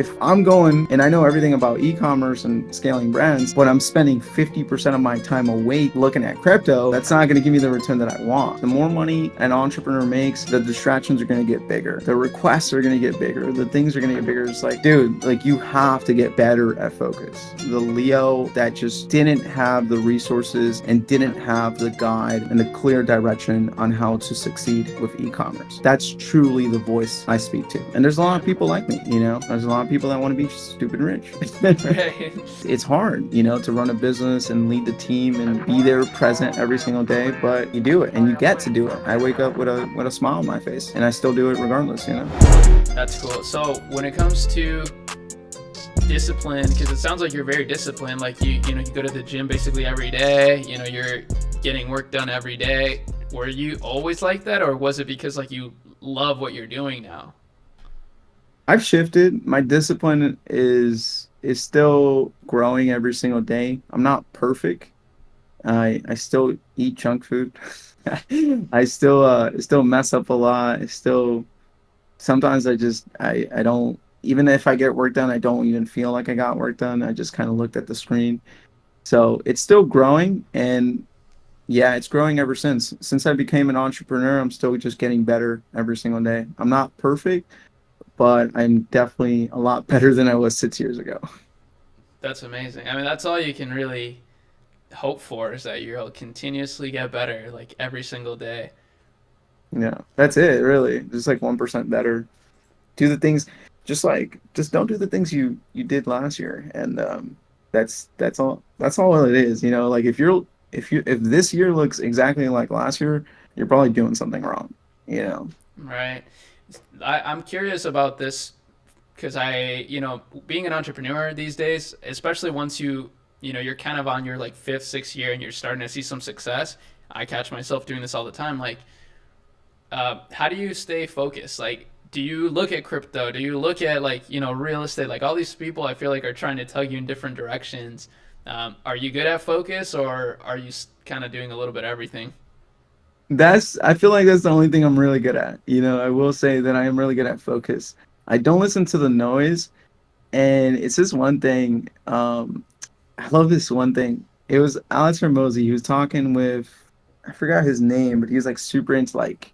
if I'm going and I know everything about e-commerce and scaling brands, but I'm spending 50% of my time awake looking at crypto, that's not going to give me the return that I want. The more money an entrepreneur makes, the distractions are going to get bigger. The requests are going to get bigger. The things are going to get bigger. It's like, dude, like you have to get better at focus. The Leo that just didn't have the resources and didn't have the guide and the clear direction on how to succeed with e-commerce. That's truly the voice I speak to. And there's a lot of people like me, you know, there's a lot of people that want to be stupid rich. It's hard, you know, to run a business and lead the team and be there present every single day, but you do it and you get to do it. I wake up with a smile on my face and I still do it regardless, you know. That's cool. So when it comes to discipline, because it sounds like you're very disciplined, like you go to the gym basically every day, you know, you're getting work done every day. Were you always like that, or was it because like you love what you're doing now? I've shifted. My discipline is still growing every single day. I'm not perfect. I still eat junk food. I still mess up a lot. I still sometimes I don't, even if I get work done, I don't even feel like I got work done. I just kind of looked at the screen. So it's still growing, and yeah, it's growing ever since I became an entrepreneur. I'm still just getting better every single day. I'm not perfect, but I'm definitely a lot better than I was 6 years ago. That's amazing. I mean, that's all you can really hope for, is that you'll continuously get better like every single day. Yeah, that's it, really. Just like 1% better. Do the things, just don't do the things you did last year, and that's all it is. You know, like if this year looks exactly like last year, you're probably doing something wrong. You know. Right. I'm curious about this because being an entrepreneur these days, especially once you're kind of on your like fifth, sixth year and you're starting to see some success. I catch myself doing this all the time. Like, how do you stay focused? Like, do you look at crypto? Do you look at like, real estate? Like all these people I feel like are trying to tug you in different directions. Are you good at focus, or are you kind of doing a little bit of everything? I feel like that's the only thing I'm really good at. You know, I will say that I am really good at focus. I don't listen to the noise, and it's this one thing. I love this one thing. It was Alex Hormozy. He was talking with, I forgot his name, but he was like super into like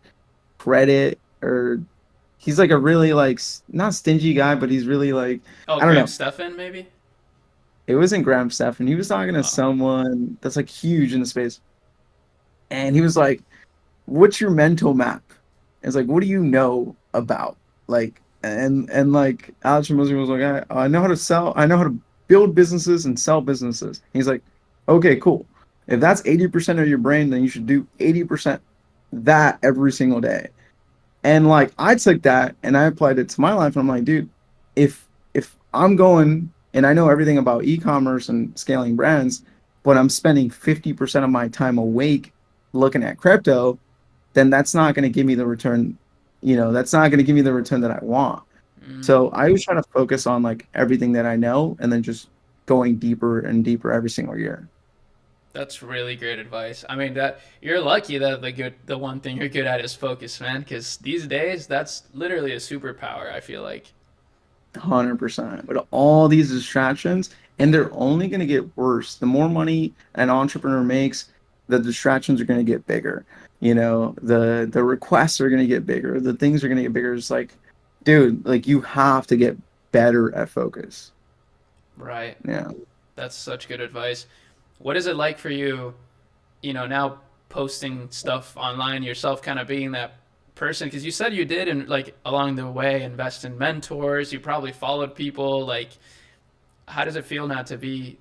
credit, or he's like a really like not stingy guy, but he's really like, Oh, I don't Graham know. Stephan, maybe? It wasn't Graham Stephan. He was talking to Oh, someone that's like huge in the space, and he was like, "What's your mental map?" It's like, "What do you know about?" Like, and like Alex Hormozy was like, I know how to sell. I know how to build businesses and sell businesses. He's like, "Okay, cool. If that's 80% of your brain, then you should do 80% that every single day." And like I took that and I applied it to my life, and I'm like, dude, if I'm going and I know everything about e-commerce and scaling brands, but I'm spending 50% of my time awake looking at crypto, then that's not going to give me the return, that's not going to give me the return that I want. So I was trying to focus on like everything that I know and then just going deeper and deeper every single year. that's really great advice. I mean, that you're lucky that the one thing you're good at is focus, man. Because these days, that's literally a superpower. I feel like. 100%. But all these distractions, and they're only going to get worse. The more money an entrepreneur makes, the distractions are going to get bigger. You know, the requests are going to get bigger. The things are going to get bigger. It's like, dude, like you have to get better at focus. Right. Yeah. That's such good advice. What is it like for you, now posting stuff online yourself, kind of being that person? Because you said you did, and like along the way, invest in mentors. You probably followed people. Like, how does it feel now to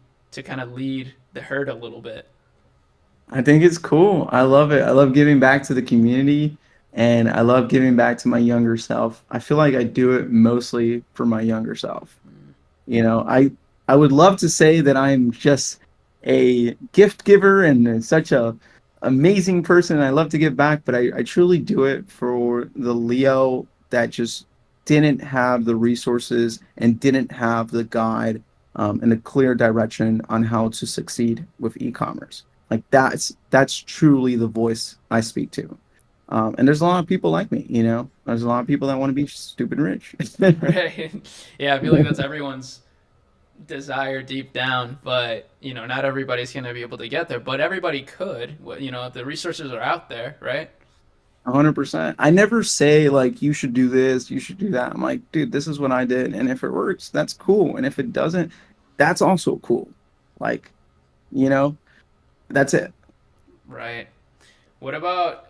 kind of lead the herd a little bit? I think it's cool. I love it. I love giving back to the community, and I love giving back to my younger self. I feel like I do it mostly for my younger self. You know, I would love to say that I'm just a gift giver and such a amazing person. I love to give back, but I truly do it for the Leo that just didn't have the resources and didn't have the guide and a clear direction on how to succeed with e-commerce. Like that's truly the voice I speak to. And there's a lot of people like me, you know. There's a lot of people that want to be stupid rich. Right. Yeah, I feel like that's everyone's desire deep down, but you know, not everybody's gonna be able to get there, but everybody could. You know, the resources are out there, right? 100%. I never say like you should do this, you should do that. I'm like, dude, this is what I did, and if it works, that's cool, and if it doesn't, that's also cool. Like, you know, that's it. Right. What about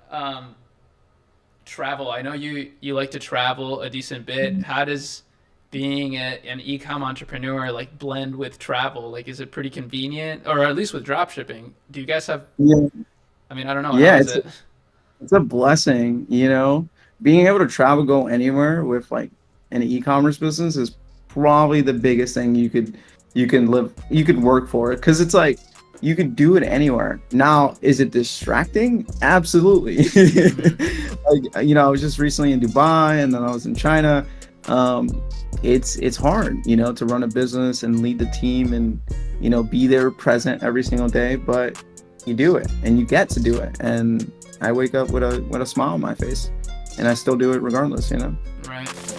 travel? I know you like to travel a decent bit. How does being an e-com entrepreneur like blend with travel? Like, is it pretty convenient, or at least with drop shipping? Do you guys have? Yeah, I mean, I don't know. How yeah, is it? it's a blessing, you know. Being able to travel, go anywhere with like an e-commerce business is probably the biggest thing you could work for it because it's like you could do it anywhere. Now, is it distracting? Absolutely. Hmm. Like, you know, I was just recently in Dubai and then I was in China. It's hard, you know, to run a business and lead the team and, you know, be there present every single day, but you do it and you get to do it. And I wake up with a smile on my face and I still do it regardless, you know. Right.